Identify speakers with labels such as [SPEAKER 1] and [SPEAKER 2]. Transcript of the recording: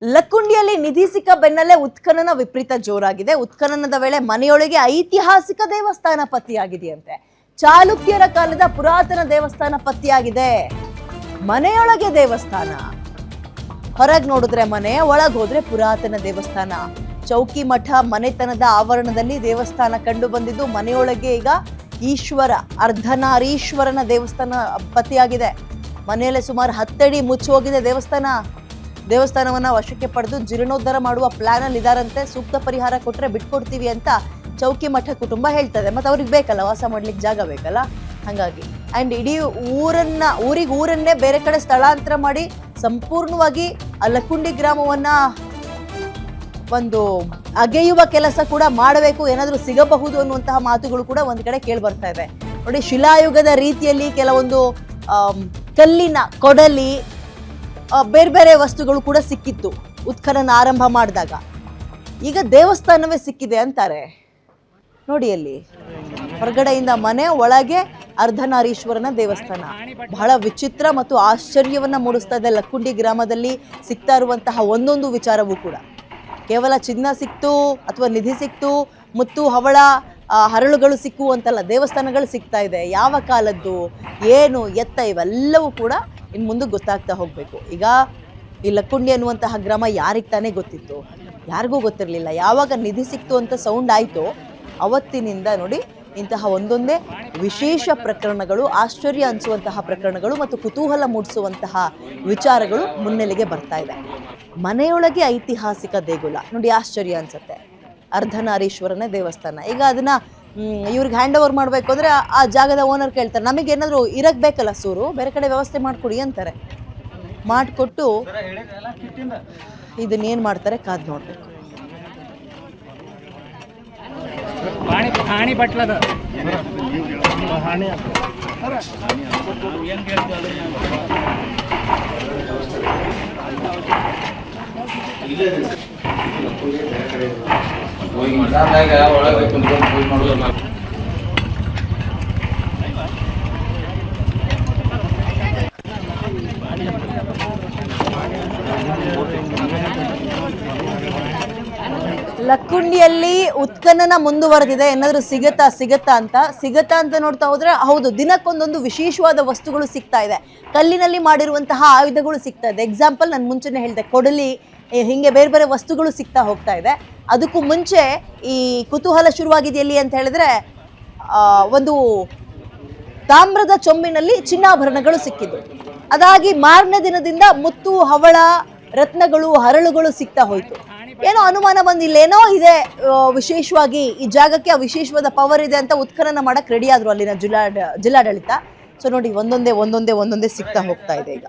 [SPEAKER 1] ಲಕ್ಕುಂಡಿಯಲ್ಲಿ ನಿಧಿ ಸಿಕ್ಕ ಬೆನ್ನಲ್ಲೇ ಉತ್ಖನನ ವಿಪರೀತ ಜೋರಾಗಿದೆ. ಉತ್ಖನನದ ವೇಳೆ ಮನೆಯೊಳಗೆ ಐತಿಹಾಸಿಕ ದೇವಸ್ಥಾನ ಪತ್ತೆಯಾಗಿದೆಯಂತೆ. ಚಾಲುಕ್ಯರ ಕಾಲದ ಪುರಾತನ ದೇವಸ್ಥಾನ ಪತ್ತೆಯಾಗಿದೆ. ಮನೆಯೊಳಗೆ ದೇವಸ್ಥಾನ, ಹೊರಗೆ ನೋಡಿದ್ರೆ ಮನೆ, ಒಳಗೆ ಹೋದ್ರೆ ಪುರಾತನ ದೇವಸ್ಥಾನ. ಚೌಕಿ ಮಠ ಮನೆತನದ ಆವರಣದಲ್ಲಿ ದೇವಸ್ಥಾನ ಕಂಡು ಬಂದಿದ್ದು, ಮನೆಯೊಳಗೆ ಈಗ ಈಶ್ವರ ಅರ್ಧನಾರೀಶ್ವರನ ದೇವಸ್ಥಾನ ಪತ್ತೆಯಾಗಿದೆ. ಮನೆಯಲ್ಲೇ ಸುಮಾರು 10 ಅಡಿ ಮುಚ್ಚಿ ಹೋಗಿದೆ ದೇವಸ್ಥಾನವನ್ನ ವಶಕ್ಕೆ ಪಡೆದು ಜೀರ್ಣೋದ್ಧಾರ ಮಾಡುವ ಪ್ಲಾನ್ ಅಲ್ಲಿ ಇದಾರಂತೆ. ಸೂಕ್ತ ಪರಿಹಾರ ಕೊಟ್ರೆ ಬಿಟ್ಕೊಡ್ತೀವಿ ಅಂತ ಚೌಕಿ ಮಠ ಕುಟುಂಬ ಹೇಳ್ತದೆ. ಮತ್ತೆ ಅವ್ರಿಗೆ ಬೇಕಲ್ಲ, ವಾಸ ಮಾಡ್ಲಿಕ್ಕೆ ಜಾಗ ಬೇಕಲ್ಲ, ಹಾಗಾಗಿ ಅಂಡ್ ಇಡೀ ಊರನ್ನೇ ಬೇರೆ ಕಡೆ ಸ್ಥಳಾಂತರ ಮಾಡಿ ಸಂಪೂರ್ಣವಾಗಿ ಆ ಲಕ್ಕುಂಡಿ ಗ್ರಾಮವನ್ನ ಒಂದು ಅಗೆಯುವ ಕೆಲಸ ಕೂಡ ಮಾಡಬೇಕು, ಏನಾದ್ರೂ ಸಿಗಬಹುದು ಅನ್ನುವಂತಹ ಮಾತುಗಳು ಕೂಡ ಒಂದ್ ಕಡೆ ಕೇಳಿ ಬರ್ತಾ ಇದೆ. ನೋಡಿ, ಶಿಲಾಯುಗದ ರೀತಿಯಲ್ಲಿ ಕೆಲವೊಂದು ಕಲ್ಲಿನ ಕೊಡಲಿ ಬೇರೆ ಬೇರೆ ವಸ್ತುಗಳು ಕೂಡ ಸಿಕ್ಕಿತ್ತು ಉತ್ಖನನ ಆರಂಭ ಮಾಡಿದಾಗ. ಈಗ ದೇವಸ್ಥಾನವೇ ಸಿಕ್ಕಿದೆ ಅಂತಾರೆ. ನೋಡಿ, ಅಲ್ಲಿ ಹೊರಗಡೆಯಿಂದ ಮನೆ, ಒಳಗೆ ಅರ್ಧನಾರೀಶ್ವರನ ದೇವಸ್ಥಾನ. ಬಹಳ ವಿಚಿತ್ರ ಮತ್ತು ಆಶ್ಚರ್ಯವನ್ನ ಮೂಡಿಸ್ತಾ ಇದೆ ಲಕ್ಕುಂಡಿ ಗ್ರಾಮದಲ್ಲಿ ಸಿಗ್ತಾ ಇರುವಂತಹ ಒಂದೊಂದು ವಿಚಾರವೂ ಕೂಡ. ಕೇವಲ ಚಿನ್ನ ಸಿಕ್ತು ಅಥವಾ ನಿಧಿ ಸಿಕ್ತು, ಮುತ್ತು ಹವಳ ಹರಳುಗಳು ಸಿಕ್ಕು ಅಂತಲ್ಲ, ದೇವಸ್ಥಾನಗಳು ಸಿಗ್ತಾ ಇದೆ. ಯಾವ ಕಾಲದ್ದು, ಏನು ಎತ್ತ, ಇವೆಲ್ಲವೂ ಕೂಡ ಇನ್ನು ಮುಂದೆ ಗೊತ್ತಾಗ್ತಾ ಹೋಗಬೇಕು. ಈಗ ಈ ಲಕ್ಕುಂಡಿ ಅನ್ನುವಂತಹ ಗ್ರಾಮ ಯಾರಿಗೆ ತಾನೇ ಗೊತ್ತಿತ್ತು? ಯಾರಿಗೂ ಗೊತ್ತಿರಲಿಲ್ಲ. ಯಾವಾಗ ನಿಧಿ ಸಿಕ್ತು ಅಂತ ಸೌಂಡ್ ಆಯಿತು, ಅವತ್ತಿನಿಂದ ನೋಡಿ ಇಂತಹ ಒಂದೊಂದೇ ವಿಶೇಷ ಪ್ರಕರಣಗಳು, ಆಶ್ಚರ್ಯ ಅನಿಸುವಂತಹ ಪ್ರಕರಣಗಳು ಮತ್ತು ಕುತೂಹಲ ಮೂಡಿಸುವಂತಹ ವಿಚಾರಗಳು ಮುನ್ನೆಲೆಗೆ ಬರ್ತಾ ಇದೆ. ಮನೆಯೊಳಗೆ ಐತಿಹಾಸಿಕ ದೇಗುಲ ನೋಡಿ, ಆಶ್ಚರ್ಯ ಅನ್ಸುತ್ತೆ. ಅರ್ಧನಾರೀಶ್ವರನ ದೇವಸ್ಥಾನ. ಈಗ ಅದನ್ನ ಇವ್ರಿಗೆ ಹ್ಯಾಂಡ್ ಓವರ್ ಮಾಡಬೇಕು ಅಂದರೆ ಆ ಜಾಗದ ಓನರ್ ಕೇಳ್ತಾರೆ, ನಮಗೇನಾದರೂ ಇರಕ್ಕೆ ಬೇಕಲ್ಲ ಸೂರು, ಬೇರೆ ಕಡೆ ವ್ಯವಸ್ಥೆ ಮಾಡಿಕೊಡಿ ಅಂತಾರೆ. ಮಾಡಿಕೊಟ್ಟು ಇದನ್ನೇನು ಮಾಡ್ತಾರೆ ಕಾದು ನೋಡಬೇಕು. ಲಕ್ಕುಂಡಿಯಲ್ಲಿ ಉತ್ಖನನ ಮುಂದುವರೆದಿದೆ. ಏನಾದರೂ ಸಿಗತ್ತಾ ಅಂತ ನೋಡ್ತಾ ಹೋದ್ರೆ, ಹೌದು, ದಿನಕ್ಕೊಂದೊಂದು ವಿಶೇಷವಾದ ವಸ್ತುಗಳು ಸಿಗ್ತಾ ಇದೆ. ಕಲ್ಲಿನಲ್ಲಿ ಮಾಡಿರುವಂತಹ ಆಯುಧಗಳು ಸಿಗ್ತಾ ಇದೆ. ಎಕ್ಸಾಂಪಲ್ ನಾನು ಮುಂಚೆನೆ ಹೇಳಿದೆ, ಕೊಡಲಿ, ಹಿಂಗೆ ಬೇರೆ ಬೇರೆ ವಸ್ತುಗಳು ಸಿಗ್ತಾ ಹೋಗ್ತಾ ಇದೆ. ಅದಕ್ಕೂ ಮುಂಚೆ ಈ ಕುತೂಹಲ ಶುರುವಾಗಿದೆಯಲ್ಲಿ ಅಂತ ಹೇಳಿದ್ರೆ, ಒಂದು ತಾಮ್ರದ ಚೊಂಬಿನಲ್ಲಿ ಚಿನ್ನಾಭರಣಗಳು ಸಿಕ್ಕಿದ್ದು. ಅದಾಗಿ ಮಾರನೇ ದಿನದಿಂದ ಮುತ್ತು ಹವಳ ರತ್ನಗಳು ಹರಳುಗಳು ಸಿಗ್ತಾ ಹೋಯ್ತು. ಏನೋ ಅನುಮಾನ ಬಂದಿಲ್ಲ, ಏನೋ ಇದೆ ವಿಶೇಷವಾಗಿ ಈ ಜಾಗಕ್ಕೆ, ಆ ವಿಶೇಷವಾದ ಪವರ್ ಇದೆ ಅಂತ ಉತ್ಖನನ ಮಾಡಕ್ ರೆಡಿ ಆದ್ರು ಅಲ್ಲಿನ ಜಿಲ್ಲಾಡಳಿತ. ಸೊ ನೋಡಿ, ಒಂದೊಂದೇ ಸಿಗ್ತಾ ಹೋಗ್ತಾ ಇದೆ ಈಗ.